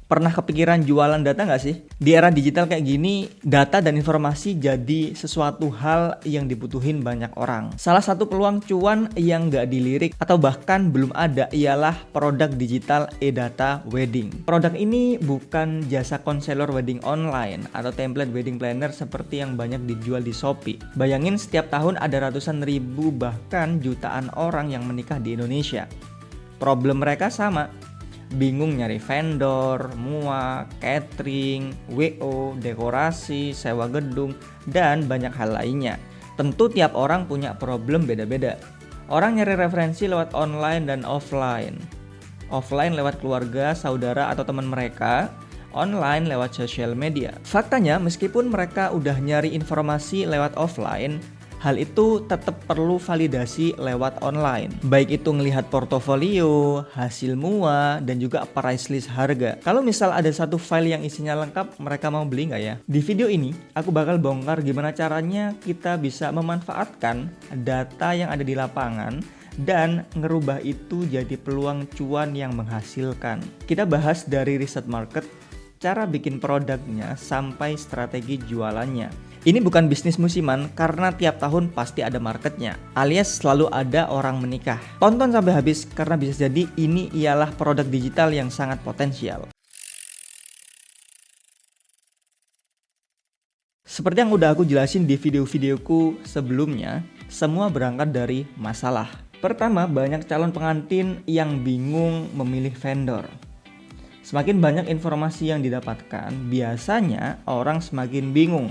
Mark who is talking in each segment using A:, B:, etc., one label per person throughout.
A: Pernah kepikiran jualan data nggak sih? Di era digital kayak gini, data dan informasi jadi sesuatu hal yang dibutuhin banyak orang. Salah satu peluang cuan yang nggak dilirik atau bahkan belum ada ialah produk digital e-data wedding. Produk ini bukan jasa konselor wedding online atau template wedding planner seperti yang banyak dijual di Shopee. Bayangin setiap tahun ada ratusan ribu bahkan jutaan orang yang menikah di Indonesia. Problem mereka sama. Bingung nyari vendor, muak, catering, WO, dekorasi, sewa gedung, dan banyak hal lainnya. Tentu tiap orang punya problem beda-beda. Orang nyari referensi lewat online dan offline. Offline lewat keluarga, saudara, atau teman mereka. Online lewat sosial media. Faktanya, meskipun mereka udah nyari informasi lewat offline, hal itu tetap perlu validasi lewat online. Baik itu ngelihat portofolio, hasil MUA, dan juga price list harga. Kalau misal ada satu file yang isinya lengkap, mereka mau beli nggak ya? Di video ini, aku bakal bongkar gimana caranya kita bisa memanfaatkan data yang ada di lapangan dan ngerubah itu jadi peluang cuan yang menghasilkan. Kita bahas dari riset market, cara bikin produknya, sampai strategi jualannya. Ini bukan bisnis musiman karena tiap tahun pasti ada marketnya, alias selalu ada orang menikah. Tonton sampai habis karena bisa jadi ini ialah produk digital yang sangat potensial. Seperti yang udah aku jelasin di video-videoku sebelumnya, semua berangkat dari masalah. Pertama, banyak calon pengantin yang bingung memilih vendor. Semakin banyak informasi yang didapatkan, biasanya orang semakin bingung.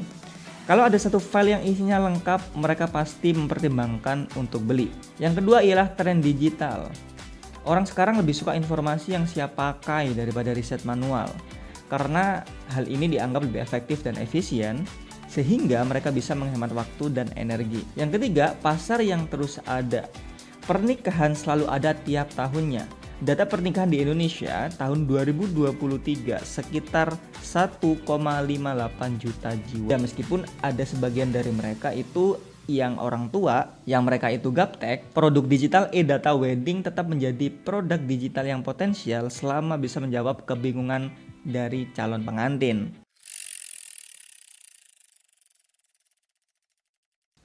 A: Kalau ada satu file yang isinya lengkap, mereka pasti mempertimbangkan untuk beli. Yang kedua ialah tren digital. Orang sekarang lebih suka informasi yang siap pakai daripada riset manual. Karena hal ini dianggap lebih efektif dan efisien, sehingga mereka bisa menghemat waktu dan energi. Yang ketiga, pasar yang terus ada. Pernikahan selalu ada tiap tahunnya. Data pernikahan di Indonesia tahun 2023 sekitar 1,58 juta jiwa. Ya, meskipun ada sebagian dari mereka itu yang orang tua, yang mereka itu gaptek, produk digital e-data wedding tetap menjadi produk digital yang potensial selama bisa menjawab kebingungan dari calon pengantin.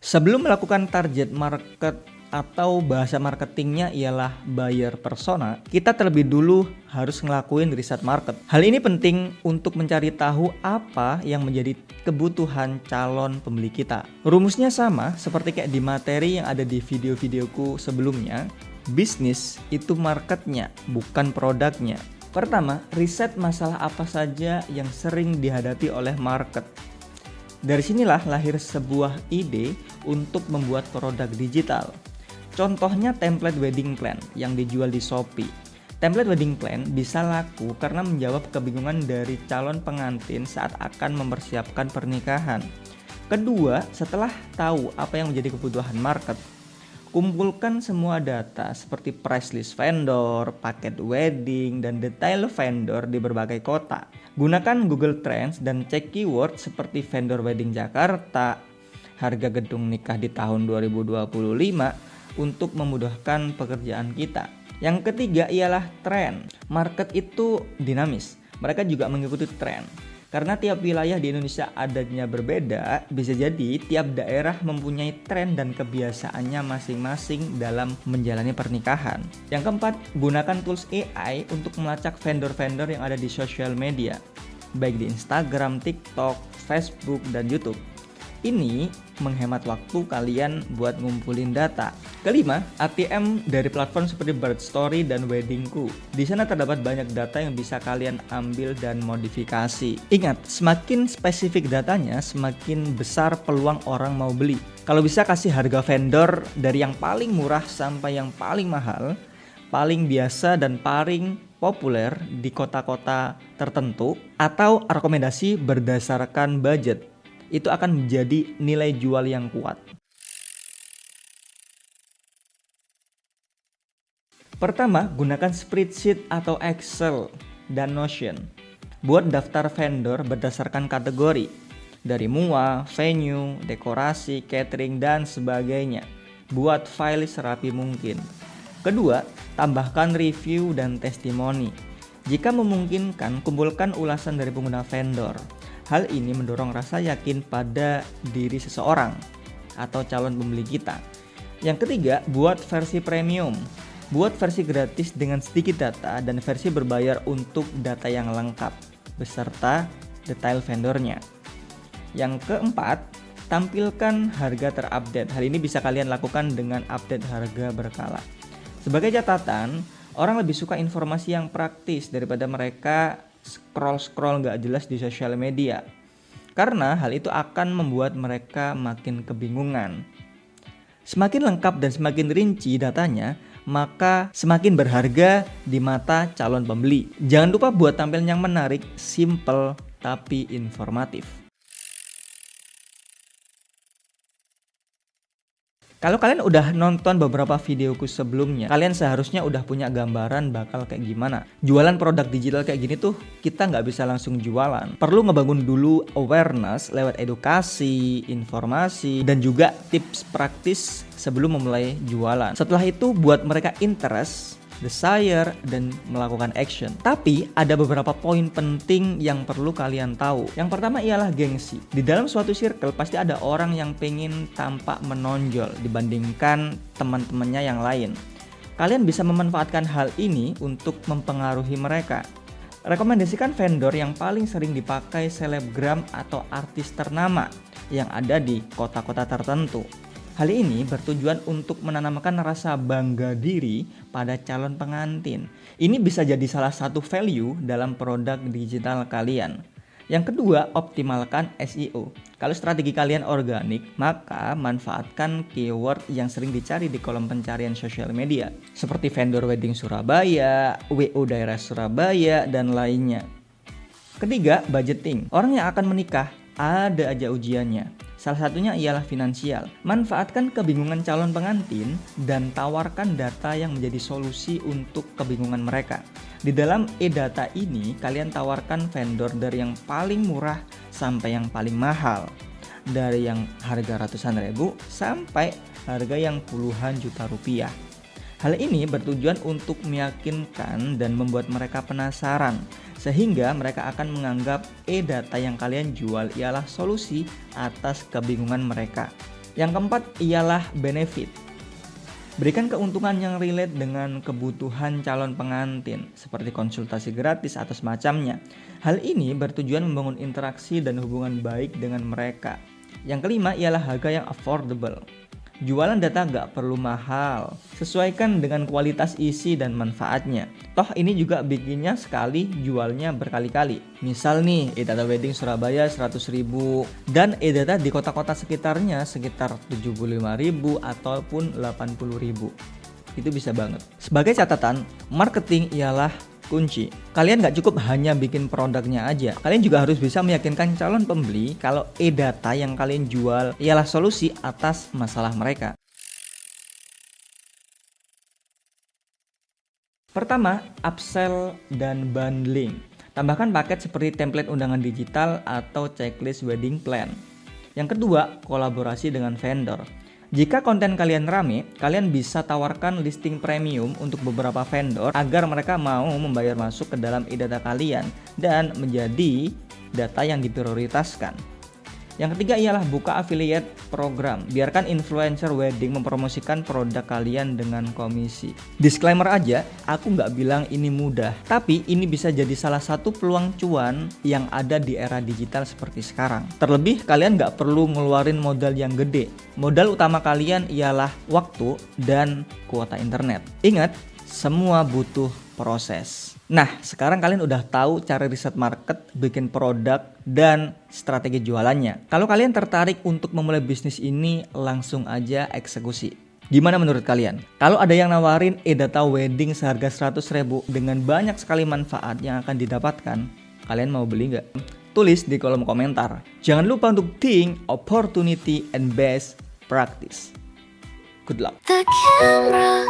A: Sebelum melakukan target market atau bahasa marketingnya ialah buyer persona, kita terlebih dulu harus ngelakuin riset market. Hal ini penting untuk mencari tahu apa yang menjadi kebutuhan calon pembeli kita. Rumusnya sama seperti kayak di materi yang ada di video-videoku sebelumnya. Bisnis itu marketnya, bukan produknya. Pertama, riset masalah apa saja yang sering dihadapi oleh market. Dari sinilah lahir sebuah ide untuk membuat produk digital. Contohnya template wedding plan yang dijual di Shopee. Template wedding plan bisa laku karena menjawab kebingungan dari calon pengantin saat akan mempersiapkan pernikahan. Kedua, setelah tahu apa yang menjadi kebutuhan market, kumpulkan semua data seperti price list vendor, paket wedding, dan detail vendor di berbagai kota. Gunakan Google Trends dan cek keyword seperti vendor wedding Jakarta, harga gedung nikah di tahun 2025, untuk memudahkan pekerjaan kita. Yang ketiga ialah tren. Market itu dinamis. Mereka juga mengikuti tren. Karena tiap wilayah di Indonesia adatnya berbeda, bisa jadi tiap daerah mempunyai tren dan kebiasaannya masing-masing dalam menjalani pernikahan. Yang keempat, gunakan tools AI untuk melacak vendor-vendor yang ada di sosial media, baik di Instagram, TikTok, Facebook, dan YouTube. Ini menghemat waktu kalian buat ngumpulin data. Kelima, ATM dari platform seperti Birdstory dan Weddingku. Di sana terdapat banyak data yang bisa kalian ambil dan modifikasi. Ingat, semakin spesifik datanya, semakin besar peluang orang mau beli. Kalau bisa kasih harga vendor dari yang paling murah sampai yang paling mahal, paling biasa dan paling populer di kota-kota tertentu, atau rekomendasi berdasarkan budget. Itu akan menjadi nilai jual yang kuat. Pertama, gunakan spreadsheet atau Excel dan Notion. Buat daftar vendor berdasarkan kategori, dari MUA, venue, dekorasi, catering, dan sebagainya. Buat file serapi mungkin. Kedua, tambahkan review dan testimoni. Jika memungkinkan, kumpulkan ulasan dari pengguna vendor. Hal ini mendorong rasa yakin pada diri seseorang atau calon pembeli kita. Yang ketiga, buat versi premium. Buat versi gratis dengan sedikit data dan versi berbayar untuk data yang lengkap beserta detail vendornya. Yang keempat, tampilkan harga terupdate. Hal ini bisa kalian lakukan dengan update harga berkala. Sebagai catatan, orang lebih suka informasi yang praktis daripada mereka scroll-scroll nggak jelas di sosial media. Karena hal itu akan membuat mereka makin kebingungan. Semakin lengkap dan semakin rinci datanya, maka semakin berharga di mata calon pembeli. Jangan lupa buat tampilan yang menarik, simple, tapi informatif. Kalau kalian udah nonton beberapa videoku sebelumnya, kalian seharusnya udah punya gambaran bakal kayak gimana. Jualan produk digital kayak gini tuh kita nggak bisa langsung jualan. Perlu ngebangun dulu awareness lewat edukasi, informasi, dan juga tips praktis sebelum memulai jualan. Setelah itu buat mereka interest, desire, dan melakukan action. Tapi ada beberapa poin penting yang perlu kalian tahu. Yang pertama ialah gengsi. Di dalam suatu circle pasti ada orang yang pengen tampak menonjol dibandingkan teman-temannya yang lain. Kalian bisa memanfaatkan hal ini untuk mempengaruhi mereka. Rekomendasikan vendor yang paling sering dipakai selebgram atau artis ternama yang ada di kota-kota tertentu. Hal ini bertujuan untuk menanamkan rasa bangga diri pada calon pengantin. Ini bisa jadi salah satu value dalam produk digital kalian. Yang kedua, optimalkan SEO. Kalau strategi kalian organik, maka manfaatkan keyword yang sering dicari di kolom pencarian sosial media, seperti vendor wedding Surabaya, WO daerah Surabaya, dan lainnya. Ketiga, budgeting. Orang yang akan menikah ada aja ujiannya. Salah satunya ialah finansial. Manfaatkan kebingungan calon pengantin dan tawarkan data yang menjadi solusi untuk kebingungan mereka. Di dalam e-data ini, kalian tawarkan vendor dari yang paling murah sampai yang paling mahal. Dari yang harga ratusan ribu sampai harga yang puluhan juta rupiah. Hal ini bertujuan untuk meyakinkan dan membuat mereka penasaran, sehingga mereka akan menganggap e-data yang kalian jual ialah solusi atas kebingungan mereka. Yang keempat ialah benefit. Berikan keuntungan yang relate dengan kebutuhan calon pengantin, seperti konsultasi gratis atau semacamnya. Hal ini bertujuan membangun interaksi dan hubungan baik dengan mereka. Yang kelima ialah harga yang affordable. Jualan data gak perlu mahal, sesuaikan dengan kualitas isi dan manfaatnya. Toh ini juga bikinnya sekali, jualnya berkali-kali. Misal nih, e-data wedding Surabaya 100.000 dan e-data di kota-kota sekitarnya sekitar 75.000 ataupun 80.000. Itu bisa banget. Sebagai catatan, marketing ialah kunci. Kalian gak cukup hanya bikin produknya aja. Kalian juga harus bisa meyakinkan calon pembeli kalau e-data yang kalian jual ialah solusi atas masalah mereka. Pertama, upsell dan bundling. Tambahkan paket seperti template undangan digital atau checklist wedding plan. Yang kedua, kolaborasi dengan vendor. Jika konten kalian rame, kalian bisa tawarkan listing premium untuk beberapa vendor agar mereka mau membayar masuk ke dalam e-data kalian dan menjadi data yang diprioritaskan. Yang ketiga ialah buka affiliate program. Biarkan influencer wedding mempromosikan produk kalian dengan komisi. Disclaimer aja, aku nggak bilang ini mudah, tapi ini bisa jadi salah satu peluang cuan yang ada di era digital seperti sekarang. Terlebih kalian nggak perlu ngeluarin modal yang gede. Modal utama kalian ialah waktu dan kuota internet. Ingat, semua butuh proses. Nah, sekarang kalian udah tahu cara riset market, bikin produk, dan strategi jualannya. Kalau kalian tertarik untuk memulai bisnis ini, langsung aja eksekusi. Gimana menurut kalian? Kalau ada yang nawarin e-data wedding seharga 100.000 dengan banyak sekali manfaat yang akan didapatkan, kalian mau beli nggak? Tulis di kolom komentar. Jangan lupa untuk think, opportunity, and best practice. Good luck.
B: The camera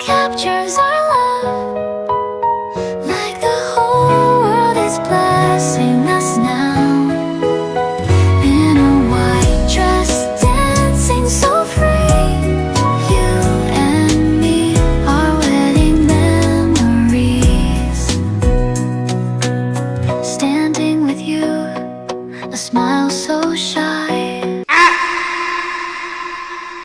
B: captures our love. smile so shy.